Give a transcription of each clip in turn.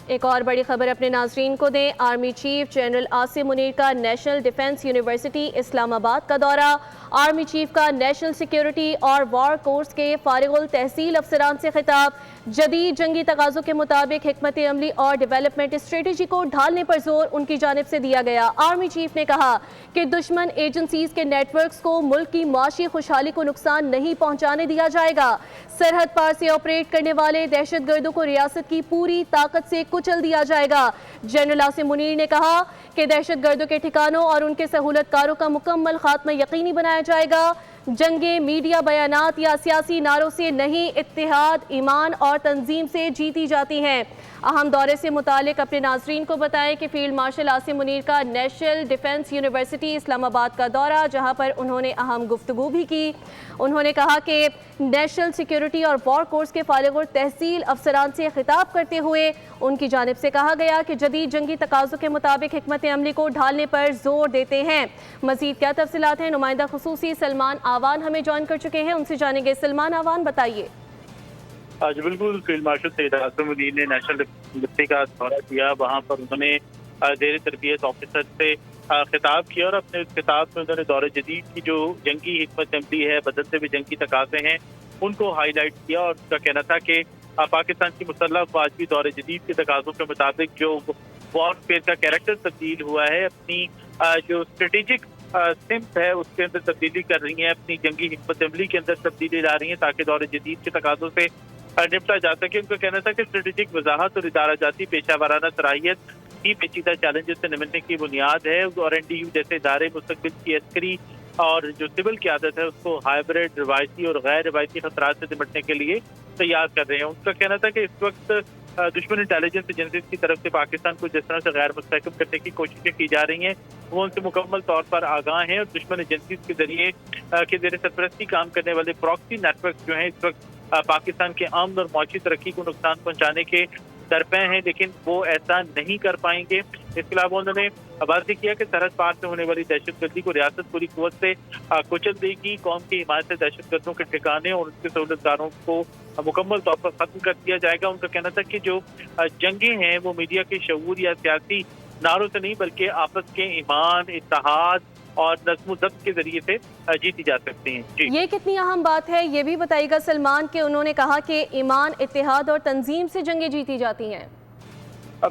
ایک اور بڑی خبر اپنے ناظرین کو دیں۔ Army chief general Asim Munir کا نیشنل ڈیفنس یونیورسٹی اسلام آباد کا دورہ۔ آرمی چیف کا نیشنل سیکیورٹی اور وار کورس کے فارغ التحصیل افسران سے خطاب۔ جدید جنگی تقاضوں کے مطابق حکمت عملی اور ڈیولپمنٹ اسٹریٹجی کو ڈھالنے پر زور ان کی جانب سے دیا گیا۔ آرمی چیف نے کہا کہ دشمن ایجنسیز کے نیٹ ورکس کو ملک کی معاشی خوشحالی کو نقصان نہیں پہنچانے دیا جائے گا۔ سرحد پار سے آپریٹ کرنے والے دہشت گردوں کو ریاست کی پوری طاقت سے کچل دیا جائے گا۔ جنرل عاصم منیر نے کہا کہ دہشت گردوں کے ٹھکانوں اور ان کے سہولت کاروں کا مکمل خاتمہ یقینی بنایا جائے گا۔ جنگیں میڈیا بیانات یا سیاسی نعروں سے نہیں، اتحاد، ایمان اور تنظیم سے جیتی جاتی ہیں۔ اہم دورے سے متعلق اپنے ناظرین کو بتائیں کہ فیلڈ مارشل عاصم منیر کا نیشنل ڈیفنس یونیورسٹی اسلام آباد کا دورہ، جہاں پر انہوں نے اہم گفتگو بھی کی۔ انہوں نے کہا کہ نیشنل سیکیورٹی اور وار کورس کے فارغ التحصیل افسران سے خطاب کرتے ہوئے ان کی جانب سے کہا گیا کہ جدید جنگی تقاضوں کے مطابق حکمت عملی کو ڈھالنے پر زور دیتے ہیں۔ مزید کیا تفصیلات ہیں؟ نمائندہ خصوصی سلمان آوان ہمیں جوائن کر چکے ہیں، ان سے جانیں گے۔ سلمان آوان، بتائیے۔ آج بالکل فیلڈ مارشل سید عاصم منیر نے نیشنل یونیورسٹی کا دورہ کیا۔ وہاں پر انہوں نے زیر تربیت آفیسر سے خطاب کیا اور اپنے اس خطاب میں انہوں نے دور جدید کی جو جنگی حکمت عملی ہے، بدلتے ہوئے جنگی تقاضے ہیں، ان کو ہائی لائٹ کیا اور اس کا کہنا تھا کہ پاکستان کی مسلح افواج بھی دور جدید کے تقاضوں کے مطابق جو وار فیئر کا کیریکٹر تبدیل ہوا ہے، اپنی جو اسٹریٹجک سمت ہے اس کے اندر تبدیلی کر رہی ہیں، اپنی جنگی حکمت عملی کے اندر تبدیلی لا رہی ہیں تاکہ دور جدید کے تقاضوں سے نپٹا جا سکے۔ ان کا کہنا تھا کہ اسٹریٹجک وضاحت اور ادارہ جاتی پیشہ ورانہ صلاحیت ہی پیچیدہ چیلنجز سے نمٹنے کی بنیاد ہے اور NDU جیسے ادارے مستقبل کی عسکری اور جو سول قیادت ہے اس کو ہائبرڈ، روایتی اور غیر روایتی خطرات سے نمٹنے کے لیے تیار کر رہے ہیں۔ ان کا کہنا تھا کہ اس وقت دشمن انٹیلیجنس ایجنسیز کی طرف سے پاکستان کو جس طرح سے غیر مستحکم کرنے کی کوششیں کی جا رہی ہیں وہ ان سے مکمل طور پر آگاہ ہیں اور دشمن ایجنسیز کے ذریعے کے زیر سرپرستی کام کرنے والے پراکسی نیٹ ورک جو ہیں اس وقت پاکستان کے امن اور معاشی ترقی کو نقصان پہنچانے کے درپے ہیں، لیکن وہ ایسا نہیں کر پائیں گے۔ اس کے علاوہ انہوں نے واضح کیا کہ سرحد پار سے ہونے والی دہشت گردی کو ریاست پوری قوت سے کچل دے گی۔ قوم کی حمایت سے دہشت گردوں کے ٹھکانے اور ان کے سہولت کاروں کو مکمل طور پر ختم کر دیا جائے گا۔ ان کا کہنا تھا کہ جو جنگیں ہیں وہ میڈیا کے شعور یا سیاسی نعروں سے نہیں بلکہ آپس کے ایمان، اتحاد اور نظم و ضبط کے ذریعے سے جیتی جا سکتی ہیں۔ جی، یہ کتنی اہم بات ہے یہ بھی بتائیے گا سلمان، کہ انہوں نے کہا کہ ایمان، اتحاد اور تنظیم سے جنگیں جیتی جاتی ہیں۔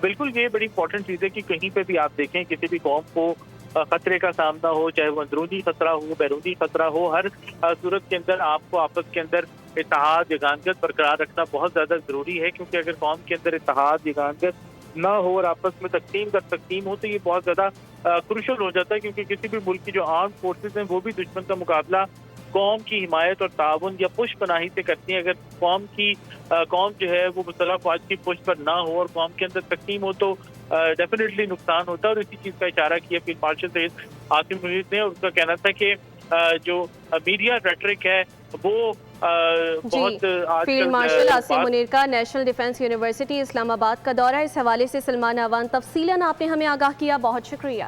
بالکل، یہ بڑی امپورٹنٹ چیز ہے کہ کہیں پہ بھی آپ دیکھیں کسی بھی قوم کو خطرے کا سامنا ہو، چاہے وہ اندرونی خطرہ ہو، بیرونی خطرہ ہو، ہر صورت کے اندر آپ کو آپس کے اندر اتحاد، یگانگت برقرار رکھنا بہت زیادہ ضروری ہے، کیونکہ اگر قوم کے اندر اتحاد، یگانگت نہ ہو اور آپس میں تقسیم ہو تو یہ بہت زیادہ کروشل ہو جاتا ہے، کیونکہ کسی بھی ملک کی جو آرم فورسز ہیں وہ بھی دشمن کا مقابلہ قوم کی حمایت اور تعاون یا پشت پناہی سے کرتی ہیں۔ اگر قوم جو ہے وہ مسلح افواج کی پشت پر نہ ہو اور قوم کے اندر تقسیم ہو تو ڈیفینیٹلی نقصان ہوتا ہے، اور اسی چیز کا اشارہ کیا فیلڈ مارشل سید عاصم منیر نے، اور اس کا کہنا تھا کہ جو میڈیا ریٹرک ہے وہ بہت فیلڈ مارشل عاصم منیر کا نیشنل ڈیفنس یونیورسٹی اسلام آباد کا دورہ، اس حوالے سے سلمان آوان تفصیلاً آپ نے ہمیں آگاہ کیا، بہت شکریہ۔